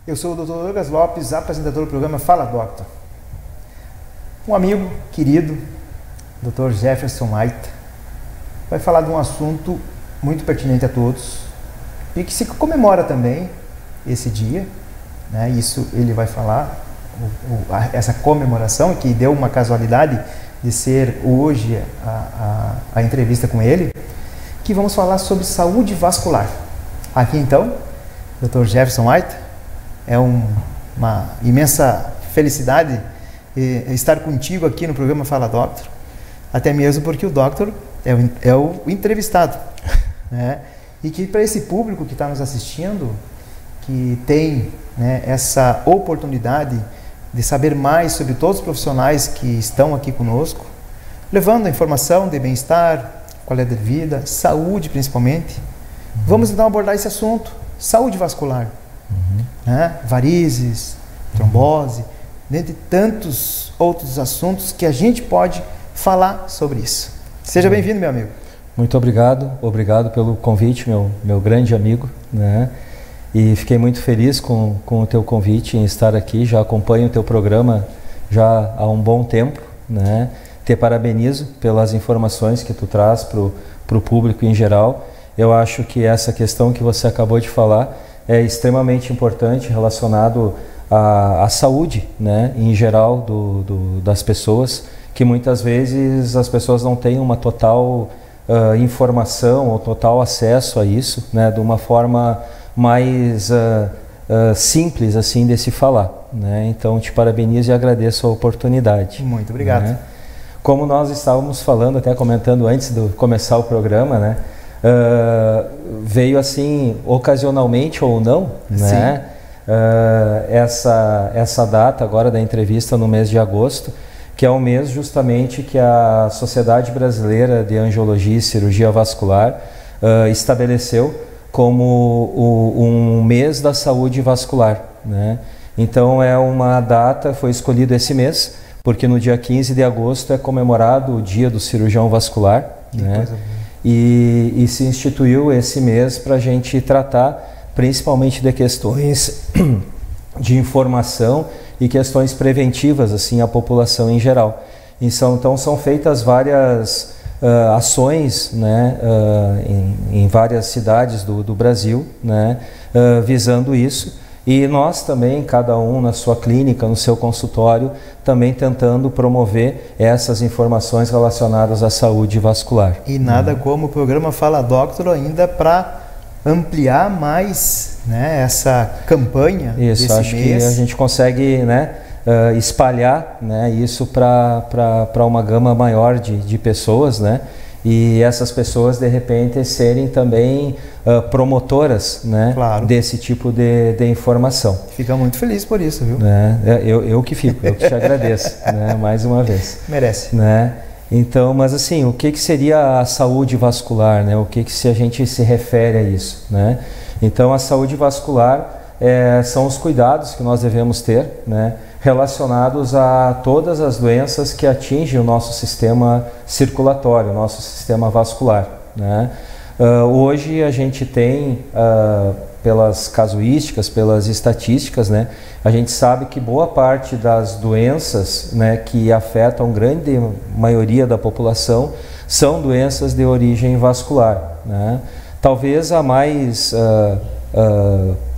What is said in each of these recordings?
Eu sou o Dr. Douglas Lopes, apresentador do programa Fala Doctor. Um amigo querido, Dr. Jefferson Maita, vai falar de um assunto muito pertinente a todos e que se comemora também esse dia, né? Isso ele vai falar, essa comemoração, que deu uma casualidade de ser hoje a entrevista com ele, que vamos falar sobre saúde vascular. Aqui então, Dr. Jefferson Maita, é uma imensa felicidade estar contigo aqui no programa Fala Doctor, até mesmo porque o Doctor é o entrevistado, né? E que para esse público que está nos assistindo, que tem, né, essa oportunidade de saber mais sobre todos os profissionais que estão aqui conosco, levando a informação de bem-estar, qualidade de vida, saúde principalmente, vamos então abordar esse assunto, saúde vascular. Né? Varizes, trombose, dentre tantos outros assuntos que a gente pode falar sobre isso. Seja bem-vindo, meu amigo. Muito obrigado pelo convite, meu grande amigo, né? E fiquei muito feliz com o teu convite em estar aqui. Já acompanho o teu programa já há um bom tempo, né? Te parabenizo pelas informações que tu traz para o público em geral. Eu acho que essa questão que você acabou de falar é extremamente importante, relacionado à saúde, né, em geral das pessoas, que muitas vezes as pessoas não têm uma total informação ou total acesso a isso, né, de uma forma mais simples assim de se falar, né? Então te parabenizo e agradeço a oportunidade. Muito obrigado. Né? Como nós estávamos falando, até comentando antes de começar o programa, né? Veio assim ocasionalmente ou não, né? Essa data agora da entrevista no mês de agosto, que é o mês justamente que a Sociedade Brasileira de Angiologia e Cirurgia Vascular estabeleceu como um mês da saúde vascular, né? Então é uma data, foi escolhido esse mês, porque no dia 15 de agosto é comemorado o Dia do Cirurgião Vascular, né? E se instituiu esse mês para a gente tratar principalmente de questões de informação e questões preventivas assim à população em geral. Então são feitas várias ações, né, em várias cidades do Brasil, né, visando isso. E nós também, cada um na sua clínica, no seu consultório, também tentando promover essas informações relacionadas à saúde vascular. E nada como o programa Fala Doctor ainda para ampliar mais, né, essa campanha. Isso, acho que a gente consegue, né, espalhar, né, isso para uma gama maior de pessoas, né? E essas pessoas de repente serem também promotoras, né, claro, desse tipo de informação. Fica muito feliz por isso, viu? Eu que fico, eu que te agradeço, né, mais uma vez. Merece. Né? Então, mas assim, o que seria a saúde vascular, né? O que se a gente se refere a isso, né? Então, a saúde vascular são os cuidados que nós devemos ter, né, relacionados a todas as doenças que atingem o nosso sistema circulatório, o nosso sistema vascular, né? Hoje a gente tem, pelas casuísticas, pelas estatísticas, né, a gente sabe que boa parte das doenças, né, que afetam grande maioria da população são doenças de origem vascular, né? Talvez a mais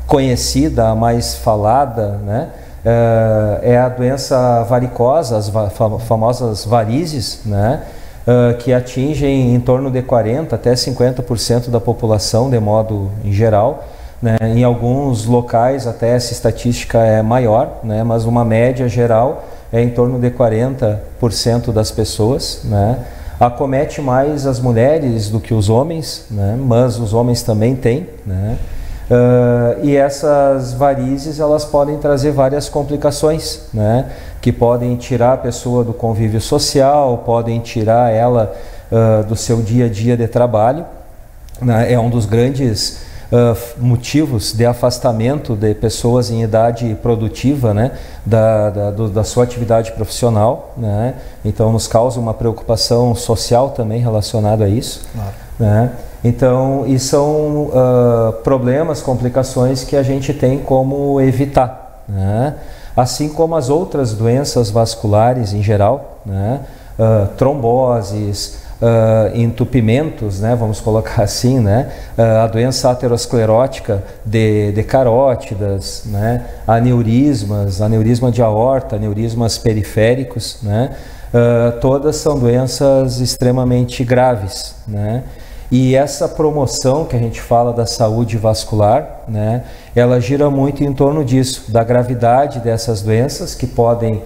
conhecida, a mais falada, né, é a doença varicosa, as famosas varizes, né, que atingem em torno de 40% até 50% da população de modo em geral, né. Em alguns locais até essa estatística é maior, né, mas uma média geral é em torno de 40% das pessoas, né. Acomete mais as mulheres do que os homens, né, mas os homens também têm, né. E essas varizes elas podem trazer várias complicações, né, que podem tirar a pessoa do convívio social, podem tirar ela do seu dia a dia de trabalho, né. É um dos grandes motivos de afastamento de pessoas em idade produtiva, né, da sua atividade profissional, né. Então nos causa uma preocupação social também relacionada a isso, claro, né. Então, e são problemas, complicações que a gente tem como evitar, né? Assim como as outras doenças vasculares em geral, né? Tromboses, entupimentos, né? Vamos colocar assim, né? A doença aterosclerótica de carótidas, né? Aneurisma de aorta, aneurismas periféricos, né? Todas são doenças extremamente graves, né? E essa promoção que a gente fala da saúde vascular, né, ela gira muito em torno disso, da gravidade dessas doenças que podem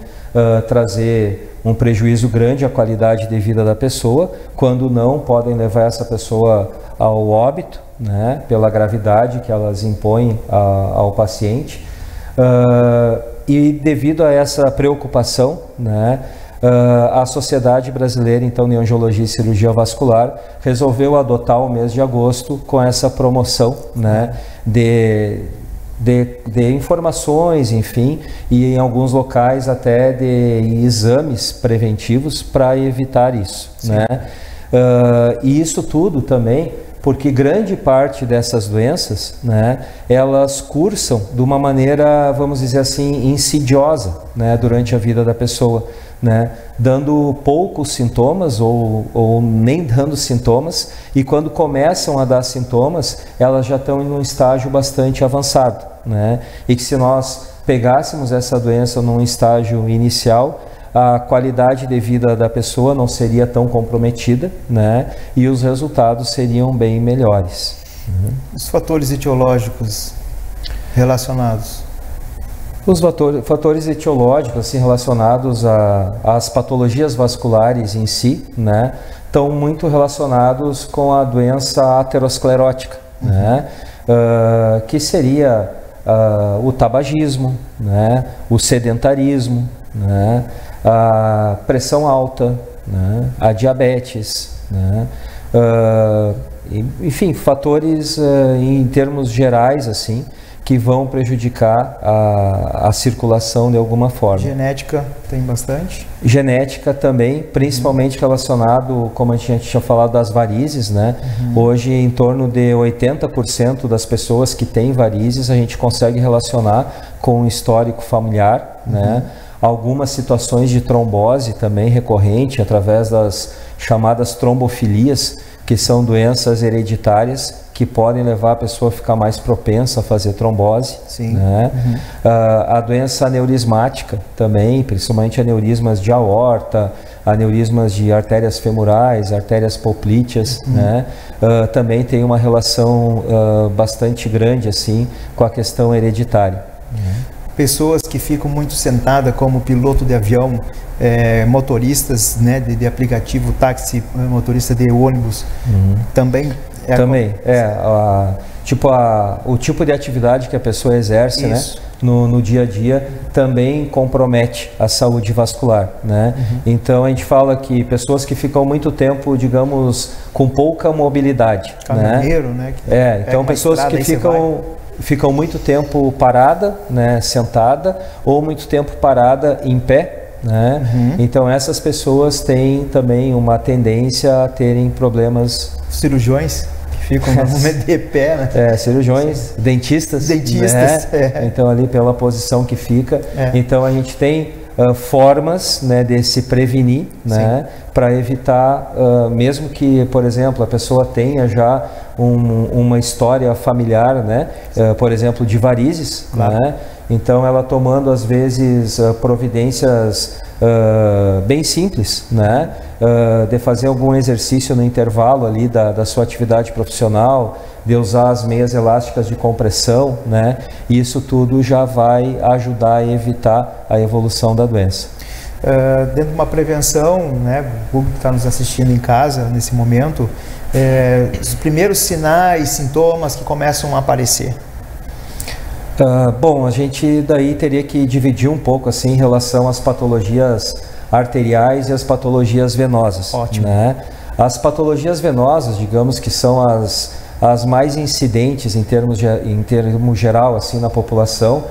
trazer um prejuízo grande à qualidade de vida da pessoa, quando não podem levar essa pessoa ao óbito, né, pela gravidade que elas impõem ao paciente. E devido a essa preocupação, né, a Sociedade Brasileira então, de Angiologia e Cirurgia Vascular resolveu adotar o mês de agosto com essa promoção, né, de informações, enfim, e em alguns locais até de exames preventivos para evitar isso, né? E isso tudo também porque grande parte dessas doenças, né, elas cursam de uma maneira, vamos dizer assim, insidiosa, né, durante a vida da pessoa, né, dando poucos sintomas ou nem dando sintomas, e quando começam a dar sintomas, elas já estão em um estágio bastante avançado, né, e que se nós pegássemos essa doença num estágio inicial, a qualidade de vida da pessoa não seria tão comprometida, né? E os resultados seriam bem melhores. Os fatores etiológicos relacionados? Os fatores etiológicos assim, relacionados às patologias vasculares em si, né, estão muito relacionados com a doença aterosclerótica, né, que seria o tabagismo, né, o sedentarismo, né, a pressão alta, né, a diabetes, né, enfim, fatores em termos gerais assim que vão prejudicar a circulação de alguma forma. Genética tem bastante? Genética também, principalmente relacionado, como a gente tinha falado, das varizes, né? Hoje, em torno de 80% das pessoas que têm varizes, a gente consegue relacionar com o histórico familiar, né? Algumas situações de trombose também recorrente, através das chamadas trombofilias, que são doenças hereditárias que podem levar a pessoa a ficar mais propensa a fazer trombose. Sim. Né? A doença aneurismática também, principalmente aneurismas de aorta, aneurismas de artérias femorais, artérias poplíteas, né? Também tem uma relação bastante grande assim, com a questão hereditária. Pessoas que ficam muito sentadas como piloto de avião, motoristas, né, de aplicativo, táxi, motorista de ônibus, também o tipo de atividade que a pessoa exerce, né, no dia a dia também compromete a saúde vascular, né? Então a gente fala que pessoas que ficam muito tempo, digamos, com pouca mobilidade, caminhoneiro, né? Então pessoas que ficam muito tempo parada, né, sentada, ou muito tempo parada em pé, né? Então essas pessoas têm também uma tendência a terem problemas. Cirurgiões que ficam normalmente de pé, né? Cirurgiões, dentistas, né? Então ali pela posição que fica. Então a gente tem formas, né, de se prevenir, né, para evitar, mesmo que, por exemplo, a pessoa tenha já uma história familiar, né, por exemplo, de varizes, né, então ela tomando às vezes providências bem simples, né, de fazer algum exercício no intervalo ali da sua atividade profissional, de usar as meias elásticas de compressão, né? Isso tudo já vai ajudar a evitar a evolução da doença. Dentro de uma prevenção, né, o público que está nos assistindo em casa nesse momento, os primeiros sinais, sintomas que começam a aparecer. Bom, a gente daí teria que dividir um pouco assim em relação às patologias arteriais e as patologias venosas. Ótimo. Né? As patologias venosas, digamos que são as mais incidentes em termo geral assim na população,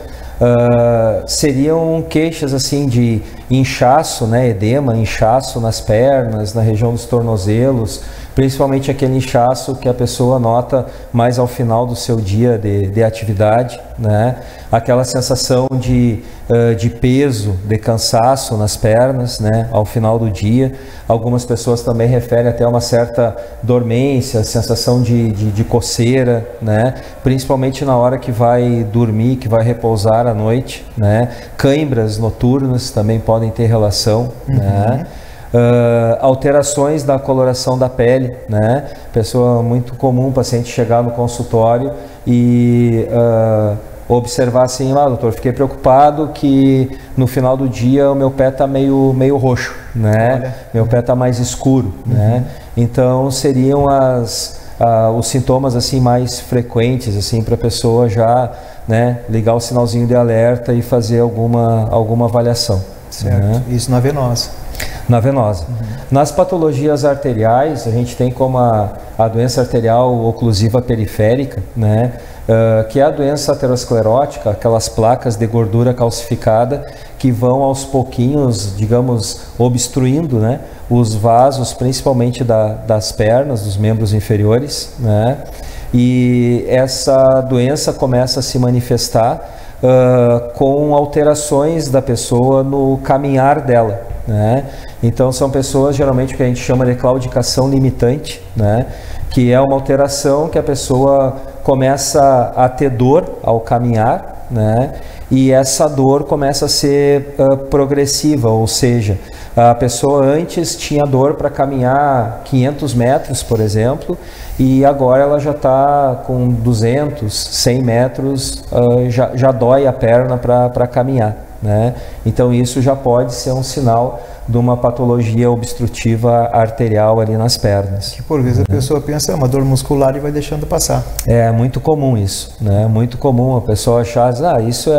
seriam queixas assim de inchaço, né, edema, inchaço nas pernas, na região dos tornozelos, principalmente aquele inchaço que a pessoa nota mais ao final do seu dia de atividade, né? Aquela sensação de peso, de cansaço nas pernas, né? Ao final do dia. Algumas pessoas também referem até uma certa dormência, sensação de coceira, né? Principalmente na hora que vai dormir, que vai repousar à noite, né? Cãibras noturnas também podem ter relação, né? Alterações da coloração da pele, né? Pessoa muito comum, o paciente chegar no consultório e observar assim, doutor, fiquei preocupado que no final do dia o meu pé está meio roxo, né? Olha. Meu pé está mais escuro, né? Então seriam os sintomas assim mais frequentes assim para a pessoa já, né, ligar o sinalzinho de alerta e fazer alguma avaliação. Certo. Né? Isso na venosa. Na venosa. Nas patologias arteriais, a gente tem como a doença arterial oclusiva periférica, né? Que é a doença aterosclerótica, aquelas placas de gordura calcificada que vão aos pouquinhos, digamos, obstruindo, né, os vasos, principalmente das pernas, dos membros inferiores, né? E essa doença começa a se manifestar com alterações da pessoa no caminhar dela, né? Então são pessoas geralmente que a gente chama de claudicação limitante, né? Que é uma alteração que a pessoa começa a ter dor ao caminhar, né? E essa dor começa a ser progressiva, ou seja, a pessoa antes tinha dor para caminhar 500 metros, por exemplo, e agora ela já está com 200, 100 metros, já dói a perna para caminhar, né? Então isso já pode ser um sinal de uma patologia obstrutiva arterial ali nas pernas. Que por vezes a pessoa pensa, é uma dor muscular e vai deixando passar. É muito comum isso, né? Muito comum a pessoa achar, isso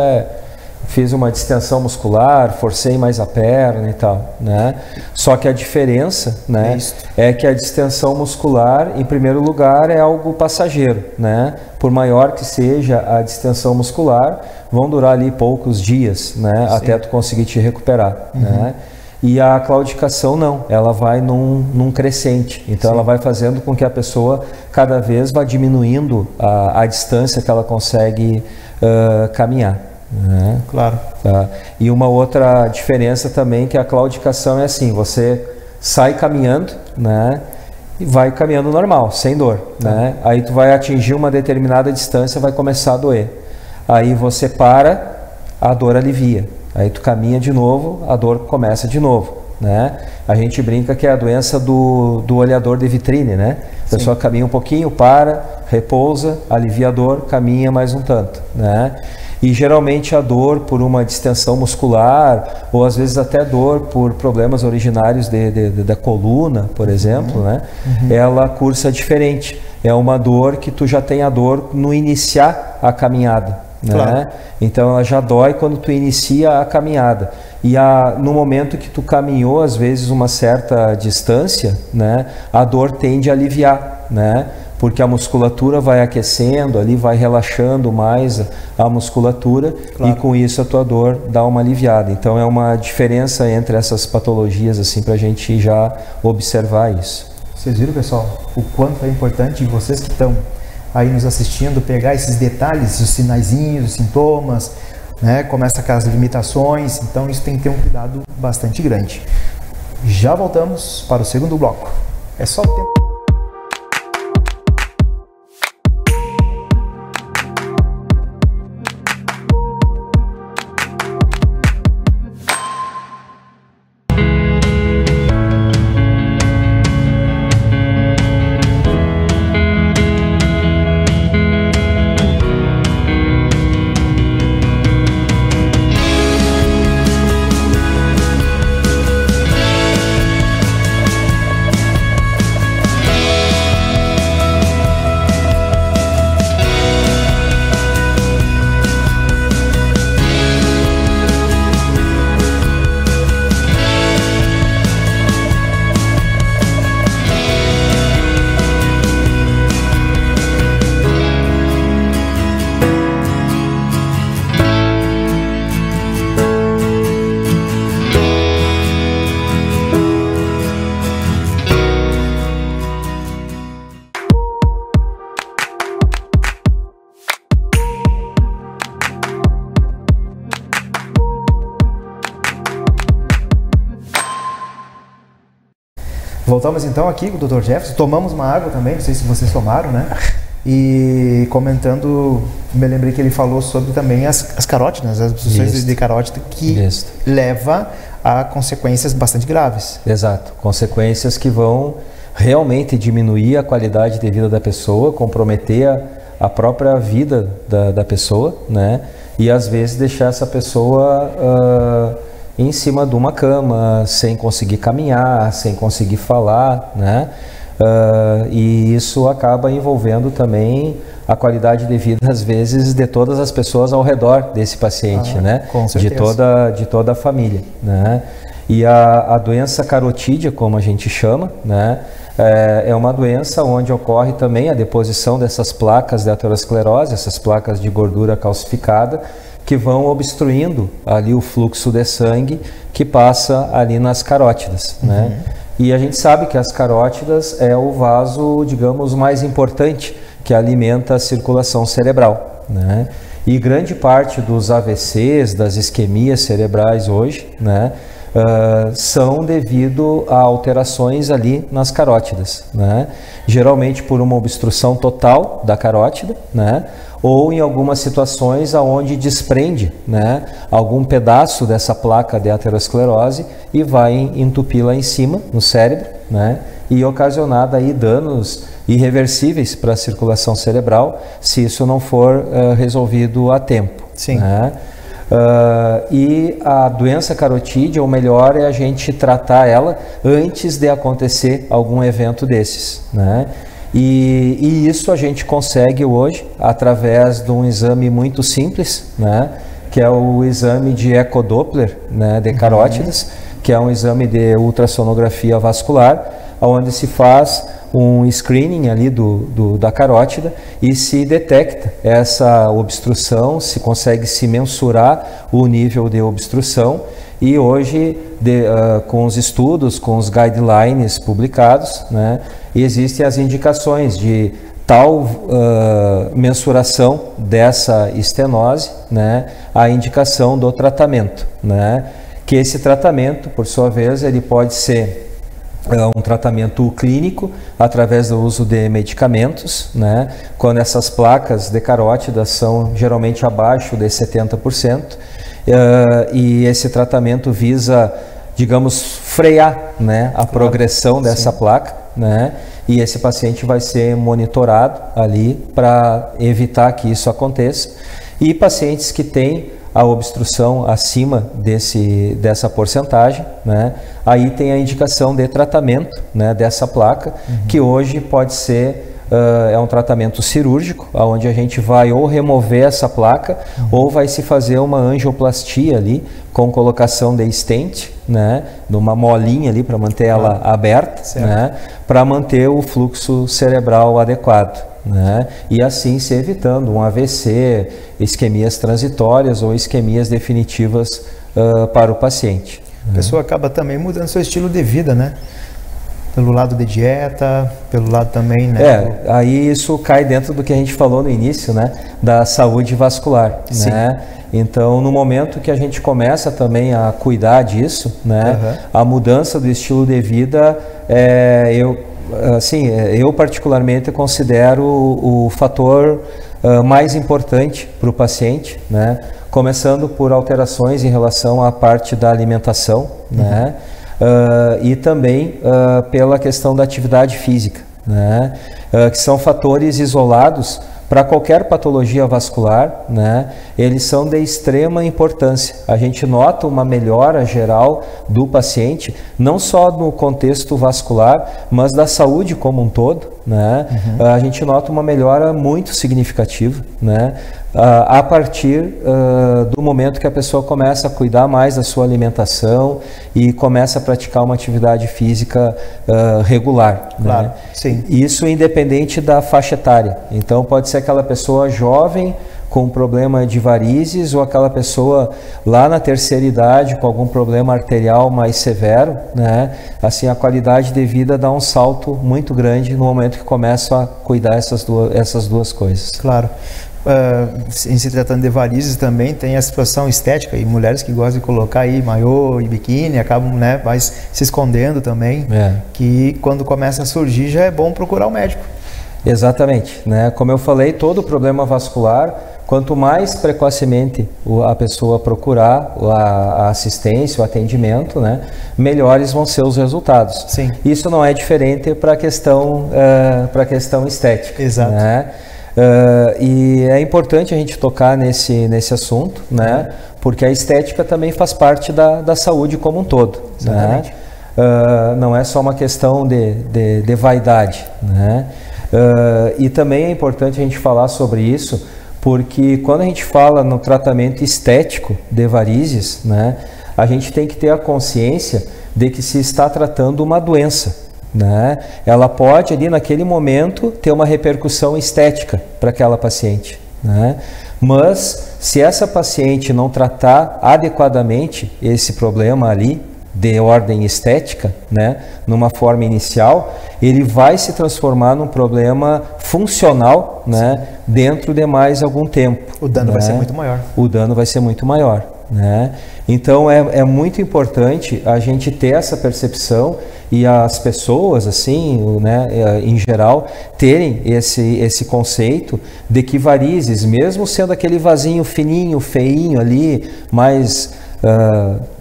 fiz uma distensão muscular, forcei mais a perna e tal, né? Só que a diferença, né, é que a distensão muscular, em primeiro lugar, é algo passageiro, né? Por maior que seja a distensão muscular, vão durar ali poucos dias, né? Sim. Até tu conseguir te recuperar, né? E a claudicação não, ela vai num crescente, então ela vai fazendo com que a pessoa cada vez vá diminuindo a distância que ela consegue caminhar. Né? Claro. Tá. E uma outra diferença também que a claudicação é assim, você sai caminhando, né? E vai caminhando normal, sem dor, né? Aí tu vai atingir uma determinada distância, vai começar a doer. Aí você para, a dor alivia. Aí tu caminha de novo, a dor começa de novo, né? A gente brinca que é a doença do olhador de vitrine, né? A pessoa caminha um pouquinho, para, repousa, alivia a dor, caminha mais um tanto, né? E geralmente a dor por uma distensão muscular, ou às vezes até dor por problemas originários da coluna, por exemplo, né? Ela cursa diferente. É uma dor que tu já tem a dor no iniciar a caminhada, né? Claro. Então ela já dói quando tu inicia a caminhada. E no momento que tu caminhou, às vezes uma certa distância, né? A dor tende a aliviar, né? Porque a musculatura vai aquecendo ali, vai relaxando mais a musculatura, claro. E com isso a tua dor dá uma aliviada. Então é uma diferença entre essas patologias assim para a gente já observar isso. Vocês viram, pessoal, o quanto é importante vocês que estão aí nos assistindo pegar esses detalhes, os sinaizinhos, os sintomas, né? Começa com as limitações, então isso tem que ter um cuidado bastante grande. Já voltamos para o segundo bloco. É só o tempo. Voltamos então aqui com o Dr. Jefferson, tomamos uma água também, não sei se vocês tomaram, né? E comentando, me lembrei que ele falou sobre também as carótidas, as obstruções de carótida que leva a consequências bastante graves. Exato, consequências que vão realmente diminuir a qualidade de vida da pessoa, comprometer a própria vida da pessoa, né? E às vezes deixar essa pessoa em cima de uma cama, sem conseguir caminhar, sem conseguir falar, né? E isso acaba envolvendo também a qualidade de vida, às vezes, de todas as pessoas ao redor desse paciente, né? Com certeza. De toda a família, né? E a doença carotídea, como a gente chama, né? É uma doença onde ocorre também a deposição dessas placas de aterosclerose, essas placas de gordura calcificada, que vão obstruindo ali o fluxo de sangue que passa ali nas carótidas, né? E a gente sabe que as carótidas é o vaso, digamos, mais importante que alimenta a circulação cerebral, né? E grande parte dos AVCs, das isquemias cerebrais hoje, né, são devido a alterações ali nas carótidas, né? Geralmente por uma obstrução total da carótida, né? Ou em algumas situações aonde desprende, né, algum pedaço dessa placa de aterosclerose e vai entupir lá em cima no cérebro, né? E ocasionar daí danos irreversíveis para a circulação cerebral se isso não for resolvido a tempo. Sim. Né? E a doença carotídea, o melhor é a gente tratar ela antes de acontecer algum evento desses, né? E isso a gente consegue hoje através de um exame muito simples, né? Que é o exame de ecodoppler, né, de carótidas, que é um exame de ultrassonografia vascular, onde se faz um screening ali da carótida e se detecta essa obstrução, se consegue se mensurar o nível de obstrução. E hoje, com os estudos, com os guidelines publicados, né, existem as indicações de tal mensuração dessa estenose, né, a indicação do tratamento, né, que esse tratamento, por sua vez, ele pode ser um tratamento clínico através do uso de medicamentos, né, quando essas placas de carótida são geralmente abaixo de 70%, e esse tratamento visa, digamos, frear, né, a progressão dessa placa, né, e esse paciente vai ser monitorado ali para evitar que isso aconteça. E pacientes que têm a obstrução acima dessa porcentagem, né, aí tem a indicação de tratamento, né, dessa placa, que hoje pode ser é um tratamento cirúrgico, onde a gente vai ou remover essa placa, ou vai se fazer uma angioplastia ali, com colocação de stent, né, numa molinha ali para manter ela aberta, né, para manter o fluxo cerebral adequado, né, e assim se evitando um AVC, isquemias transitórias ou isquemias definitivas para o paciente. A pessoa acaba também mudando seu estilo de vida, né? Pelo lado de dieta, pelo lado também, né? Aí isso cai dentro do que a gente falou no início, né? Da saúde vascular, né? Então, no momento que a gente começa também a cuidar disso, né? A mudança do estilo de vida, eu particularmente considero o fator mais importante para o paciente, né? Começando por alterações em relação à parte da alimentação, né? E também pela questão da atividade física, né? Que são fatores isolados para qualquer patologia vascular, né? Eles são de extrema importância. A gente nota uma melhora geral do paciente, não só no contexto vascular, mas da saúde como um todo, né? A gente nota uma melhora muito significativa, né? A partir do momento que a pessoa começa a cuidar mais da sua alimentação e começa a praticar uma atividade física regular. Claro, né? Sim. Isso independente da faixa etária. Então pode ser aquela pessoa jovem com problema de varizes ou aquela pessoa lá na terceira idade com algum problema arterial mais severo, né? Assim, a qualidade de vida dá um salto muito grande no momento que começa a cuidar essas duas coisas. Claro. em se tratando de varizes também tem a situação estética, e mulheres que gostam de colocar aí maiô e biquíni acabam, né, mais se escondendo também, que quando começa a surgir já é bom procurar o médico. Exatamente, né? Como eu falei, todo problema vascular, quanto mais precocemente a pessoa procurar a assistência, o atendimento, né, melhores vão ser os resultados. Sim. Isso não é diferente para a questão estética. Exato. Né? E é importante a gente tocar nesse assunto, né? Porque a estética também faz parte da saúde como um todo. Exatamente. Né? Não é só uma questão de vaidade. Né? E também é importante a gente falar sobre isso, porque quando a gente fala no tratamento estético de varizes, né, a gente tem que ter a consciência de que se está tratando uma doença. Né? Ela pode ali naquele momento ter uma repercussão estética para aquela paciente, né? Mas se essa paciente não tratar adequadamente esse problema ali de ordem estética, né, numa forma inicial, ele vai se transformar num problema funcional, né, dentro de mais algum tempo. O dano, né, vai ser muito maior. O dano vai ser muito maior. Né? Então é muito importante a gente ter essa percepção e as pessoas, assim, né, em geral, terem esse conceito de que varizes, mesmo sendo aquele vasinho fininho, feinho ali, mais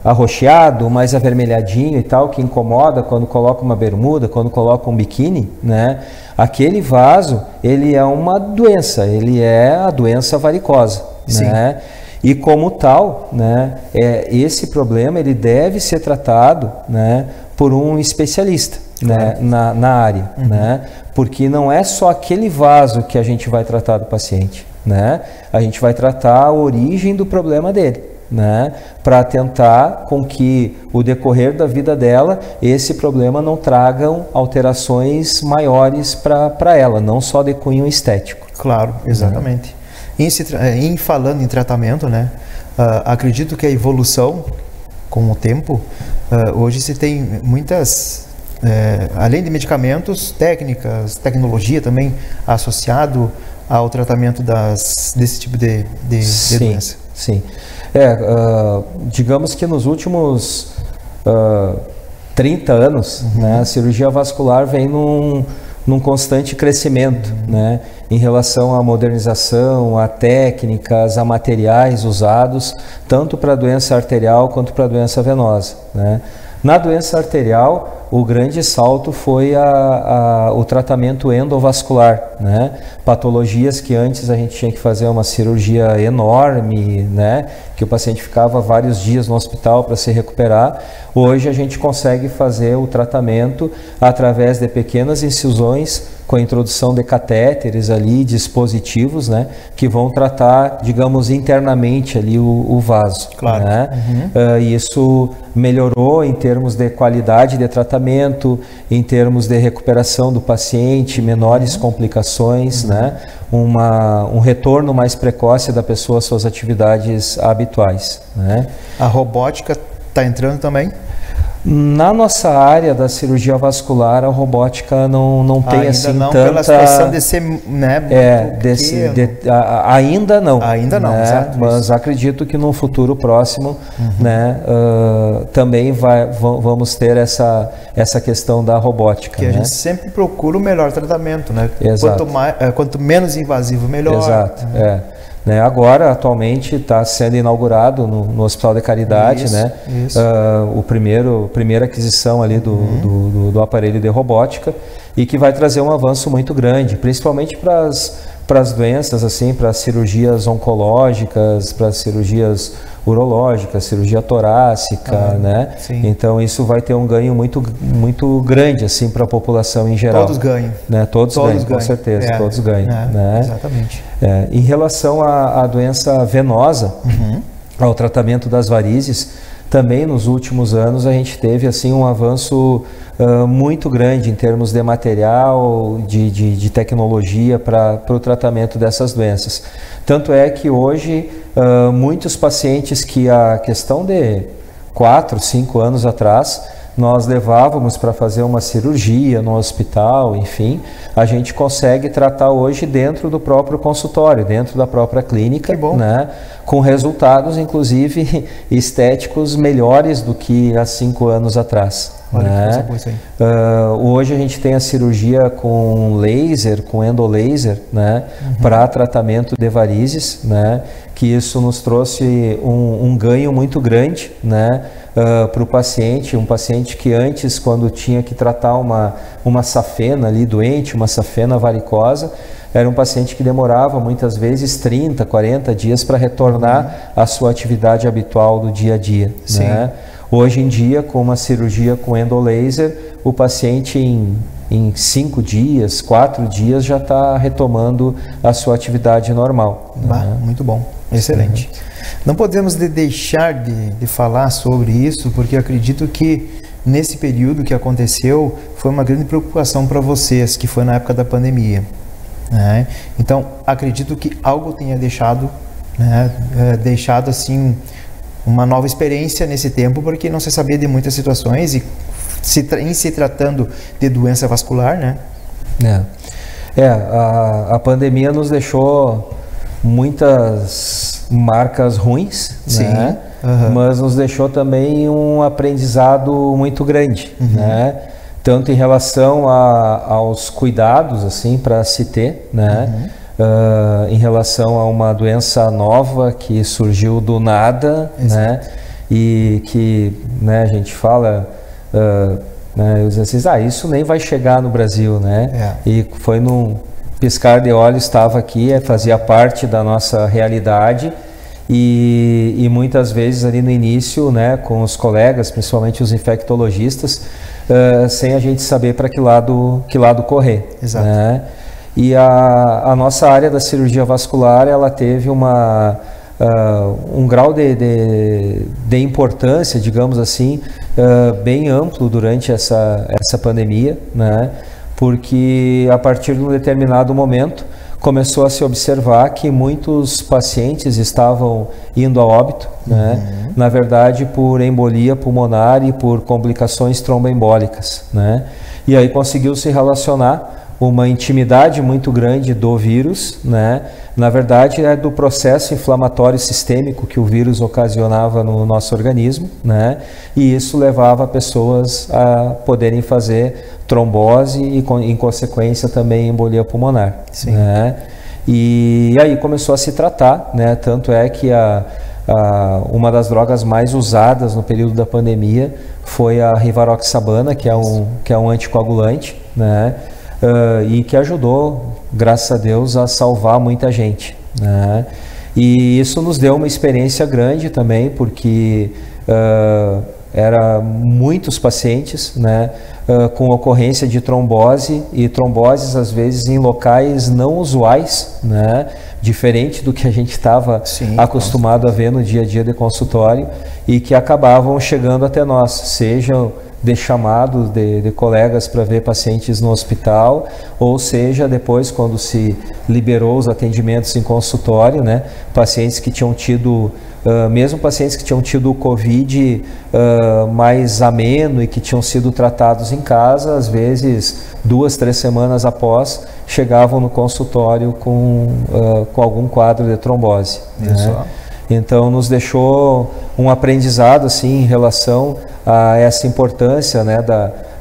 arroxeado, mais avermelhadinho e tal, que incomoda quando coloca uma bermuda, quando coloca um biquíni, né? Aquele vaso, ele é uma doença, ele é a doença varicosa, né? E como tal, né, esse problema ele deve ser tratado, né, por um especialista, né, na área, né, porque não é só aquele vaso que a gente vai tratar do paciente, né, a gente vai tratar a origem do problema dele, né, para tentar com que o decorrer da vida dela esse problema não tragam alterações maiores para ela, não só de cunho estético. Claro, exatamente. Em falando em tratamento, né, acredito que a evolução com o tempo, hoje se tem muitas, além de medicamentos, técnicas, tecnologia também associado ao tratamento desse tipo de doença. Sim, digamos que nos últimos 30 anos, né, a cirurgia vascular vem num constante crescimento, né, em relação à modernização, a técnicas, a materiais usados, tanto para a doença arterial quanto para a doença venosa, né. Na doença arterial, o grande salto foi o tratamento endovascular, né? Patologias que antes a gente tinha que fazer uma cirurgia enorme, né? Que o paciente ficava vários dias no hospital para se recuperar. Hoje a gente consegue fazer o tratamento através de pequenas incisões com a introdução de catéteres ali, dispositivos, né? Que vão tratar, digamos, internamente ali o vaso. Claro. Né? Isso melhorou em termos de qualidade de tratamento, em termos de recuperação do paciente, menores complicações, né? Um retorno mais precoce da pessoa às suas atividades habituais. Né? A robótica está entrando também? Na nossa área da cirurgia vascular, a robótica não tem ainda assim não, tanta... pela situação de ser, né, ainda não. Ainda não, né? certo. Mas isso. acredito que no futuro próximo, né, também vamos ter essa questão da robótica. Que né? a gente sempre procura o melhor tratamento, né? Exato. Quanto menos invasivo, melhor. Exato, Né, agora, atualmente, está sendo inaugurado no Hospital de Caridade, Isso, né, isso. primeira aquisição ali do aparelho de robótica, e que vai trazer um avanço muito grande, principalmente para as doenças, assim, para as cirurgias oncológicas, para as cirurgias urológicas, cirurgia torácica, né? Sim. Então isso vai ter um ganho muito, muito grande assim para a população em geral. Todos ganham. Né? Todos ganham, com certeza, todos ganham. Né? Exatamente. Em relação à doença venosa, ao tratamento das varizes, também nos últimos anos a gente teve assim um avanço muito grande em termos de material, de tecnologia para o tratamento dessas doenças. Tanto é que hoje muitos pacientes que a questão de 4, 5 anos atrás nós levávamos para fazer uma cirurgia no hospital, enfim, a gente consegue tratar hoje dentro do próprio consultório, dentro da própria clínica, né, com resultados, inclusive, estéticos melhores do que há 5 anos atrás. Olha, né? Hoje a gente tem a cirurgia com laser, com endolaser, né, para tratamento de varizes, né, que isso nos trouxe um ganho muito grande, né, para o paciente, um paciente que antes, quando tinha que tratar uma safena ali doente, uma safena varicosa, era um paciente que demorava muitas vezes 30, 40 dias para retornar à sua atividade habitual do dia a dia. Sim. Né? Hoje em dia, com uma cirurgia com endolaser, o paciente em 5 dias, 4 dias já está retomando a sua atividade normal. Né? Muito bom, excelente. Não podemos deixar de falar sobre isso, porque eu acredito que nesse período que aconteceu foi uma grande preocupação para vocês, que foi na época da pandemia. Né? Então, acredito que algo tenha deixado assim uma nova experiência nesse tempo, porque não se sabia de muitas situações e em se tratando de doença vascular, né? A pandemia nos deixou muitas marcas ruins, sim, né? Mas nos deixou também um aprendizado muito grande, né? Tanto em relação aos cuidados assim para se ter, né? Em relação a uma doença nova que surgiu do nada, né? E que, né, a gente fala, né, eu disse assim, isso nem vai chegar no Brasil, né? E foi num piscar de olhos, estava aqui, fazia parte da nossa realidade. E muitas vezes ali no início, né, com os colegas, principalmente os infectologistas, sem a gente saber para que lado correr. Exato. Né? E a nossa área da cirurgia vascular, ela teve um grau de importância, digamos assim, bem amplo durante essa pandemia, né? Porque a partir de um determinado momento começou a se observar que muitos pacientes estavam indo a óbito, né? Na verdade por embolia pulmonar e por complicações tromboembólicas, né? E aí conseguiu se relacionar uma intimidade muito grande do vírus, né? Na verdade é do processo inflamatório sistêmico que o vírus ocasionava no nosso organismo, né? E isso levava pessoas a poderem fazer trombose e em consequência também embolia pulmonar. Sim. Né? E aí começou a se tratar, né? Tanto é que uma das drogas mais usadas no período da pandemia foi a rivaroxabana, que é um anticoagulante, né? E que ajudou, graças a Deus, a salvar muita gente, né? E isso nos deu uma experiência grande também, porque eram muitos pacientes, né, com ocorrência de trombose, e tromboses às vezes em locais não usuais, né, diferente do que a gente estava acostumado a ver no dia a dia de consultório, e que acabavam chegando até nós, sejam de chamados de colegas para ver pacientes no hospital, ou seja, depois quando se liberou os atendimentos em consultório, né, pacientes que tinham tido, mesmo pacientes que tinham tido o Covid mais ameno e que tinham sido tratados em casa, às vezes 2, 3 semanas após, chegavam no consultório com algum quadro de trombose. Né? Então nos deixou um aprendizado assim em relação a essa importância, né,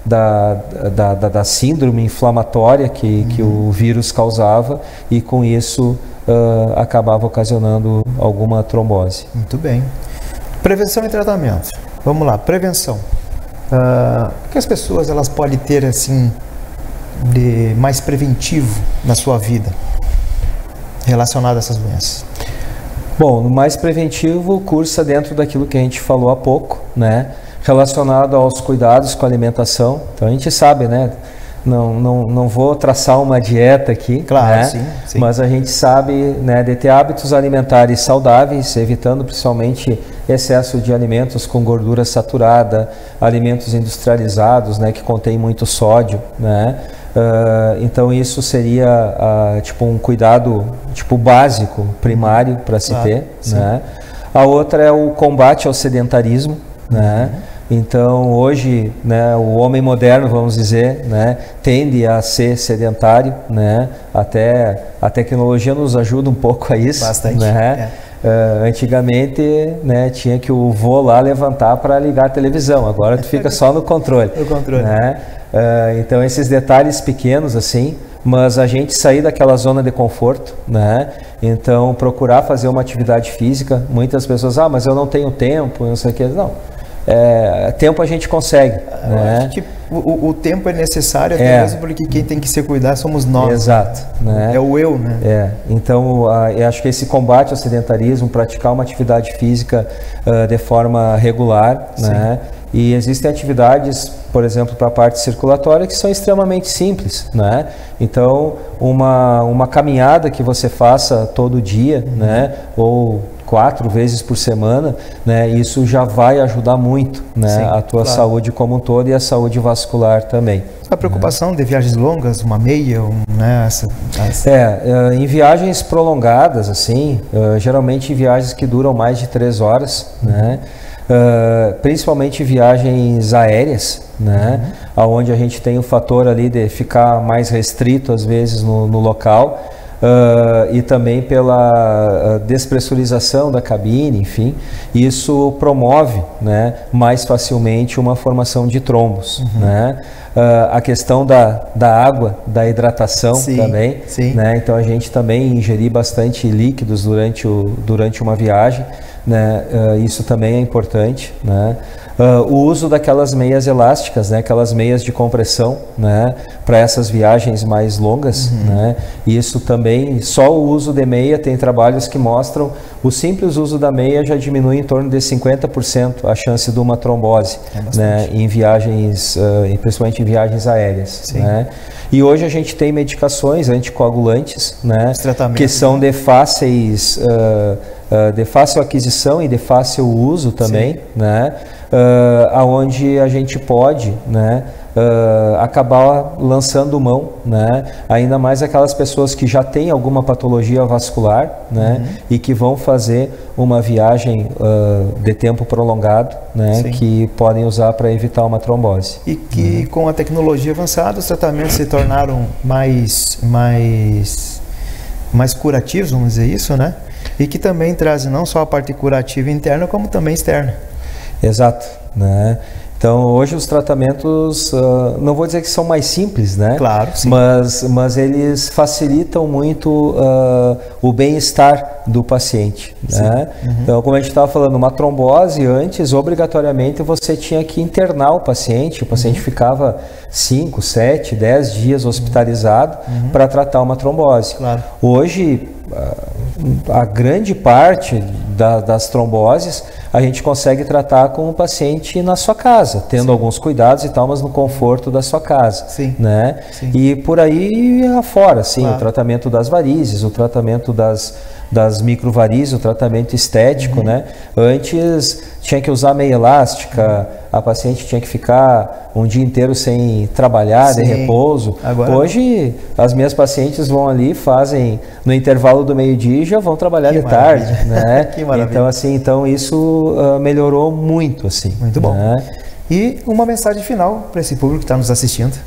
da síndrome inflamatória que o vírus causava, e com isso acabava ocasionando alguma trombose. Muito bem. Prevenção e tratamento. Vamos lá, prevenção. O que as pessoas elas podem ter assim de mais preventivo na sua vida relacionado a essas doenças? Bom, no mais preventivo cursa dentro daquilo que a gente falou há pouco, né? Relacionado aos cuidados com a alimentação. Então a gente sabe, né? Não vou traçar uma dieta aqui, claro, né? Sim. Mas a gente sabe, né, de ter hábitos alimentares saudáveis, evitando principalmente excesso de alimentos com gordura saturada, alimentos industrializados, né, que contêm muito sódio, né? Então isso seria tipo um cuidado tipo básico, primário para se ter, sim. né? A outra é o combate ao sedentarismo, né? Então, hoje, né, o homem moderno, vamos dizer, né, tende a ser sedentário, né? Até a tecnologia nos ajuda um pouco a isso. Bastante. Né? Antigamente, né, tinha que o vô lá levantar para ligar a televisão. Agora tu fica só no controle. No controle. Né? Então, esses detalhes pequenos, assim, mas a gente sair daquela zona de conforto, né? Então, procurar fazer uma atividade física. Muitas pessoas, mas eu não tenho tempo, não sei o que. Não. Tempo a gente consegue. Né? Acho que o tempo é necessário, até mesmo porque quem tem que se cuidar somos nós. Exato. Né? É o eu, né? Então, eu acho que esse combate ao sedentarismo, praticar uma atividade física de forma regular, né? E existem atividades, por exemplo, para a parte circulatória que são extremamente simples, né? Então, uma caminhada que você faça todo dia, né? Ou 4 vezes por semana, né? Isso já vai ajudar muito, né? A tua saúde como um todo e a saúde vascular também. A preocupação de viagens longas, uma meia, né? Em viagens prolongadas, assim, geralmente em viagens que duram mais de 3 horas, né? Principalmente viagens aéreas, né? Onde a gente tem o fator ali de ficar mais restrito às vezes no local, e também pela despressurização da cabine, enfim, isso promove, né, mais facilmente uma formação de trombos, né? A questão da água, da hidratação também, né? Então a gente também ingerir bastante líquidos durante uma viagem, né? Isso também é importante, né? O uso daquelas meias elásticas, né? Aquelas meias de compressão, né? Para essas viagens mais longas, né? Isso também, só o uso de meia, tem trabalhos que mostram o simples uso da meia já diminui em torno de 50% a chance de uma trombose, né? Em viagens, principalmente em viagens aéreas, né? E hoje a gente tem medicações anticoagulantes, né? Que são de fácil aquisição e de fácil uso também, né? Aonde a gente pode, né, acabar lançando mão, né, ainda mais aquelas pessoas que já têm alguma patologia vascular, né, e que vão fazer uma viagem de tempo prolongado, né, que podem usar para evitar uma trombose. E que com a tecnologia avançada os tratamentos se tornaram mais curativos, vamos dizer isso, né? E que também trazem não só a parte curativa interna, como também externa. Exato, né? Então, hoje os tratamentos, não vou dizer que são mais simples, né? Claro, sim. Mas eles facilitam muito o bem-estar do paciente, né? Então, como a gente estava falando, uma trombose antes, obrigatoriamente você tinha que internar o paciente ficava 5, 7, 10 dias hospitalizado para tratar uma trombose. Claro. Hoje, a grande parte das tromboses a gente consegue tratar com o paciente na sua casa, tendo alguns cuidados e tal, mas no conforto da sua casa, né? E por aí afora, o tratamento das varizes, o tratamento das microvarizes, o tratamento estético, né? Antes tinha que usar meia elástica, a paciente tinha que ficar um dia inteiro sem trabalhar, de repouso. Agora, hoje, as minhas pacientes vão ali, fazem no intervalo do meio-dia e já vão trabalhar de tarde, né? Que maravilha. Então isso melhorou muito, assim. Muito bom. Né? E uma mensagem final para esse público que está nos assistindo.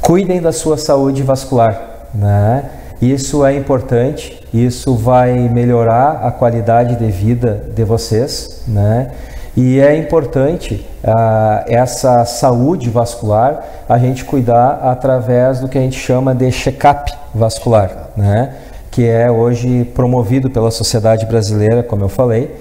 Cuidem da sua saúde vascular, né? Isso é importante, isso vai melhorar a qualidade de vida de vocês, né? E é importante essa saúde vascular a gente cuidar através do que a gente chama de check-up vascular, né? Que é hoje promovido pela Sociedade Brasileira, como eu falei.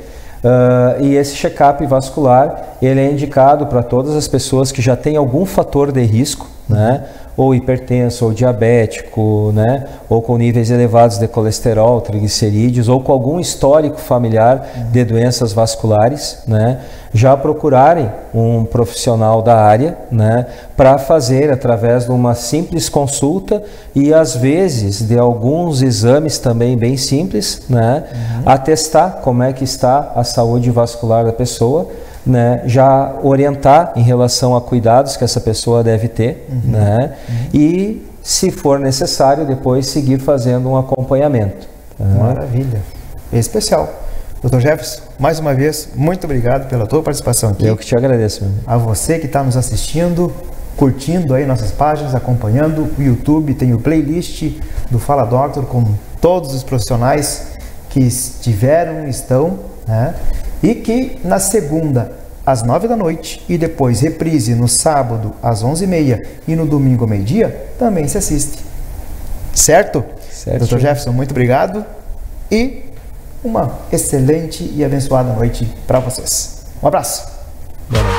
E esse check-up vascular ele é indicado para todas as pessoas que já têm algum fator de risco, né? Ou hipertenso, ou diabético, né? Ou com níveis elevados de colesterol, triglicerídeos, ou com algum histórico familiar de doenças vasculares, né? Já procurarem um profissional da área, né? Para fazer através de uma simples consulta e às vezes de alguns exames também bem simples, né? Atestar como é que está a saúde vascular da pessoa, né, já orientar em relação a cuidados que essa pessoa deve ter, né, e, se for necessário, depois seguir fazendo um acompanhamento. Maravilha. Especial. Dr. Jefferson, mais uma vez, muito obrigado pela tua participação aqui. Eu que te agradeço, meu amigo. A você que está nos assistindo, curtindo aí nossas páginas, acompanhando o YouTube, tem o playlist do Fala Doctor com todos os profissionais que estiveram, estão, né? E que na segunda às 9 da noite e depois reprise no sábado às 11h30 e no domingo ao meio-dia também se assiste. Certo? Certo. Dr. Jefferson, muito obrigado e uma excelente e abençoada noite para vocês. Um abraço. Boa noite.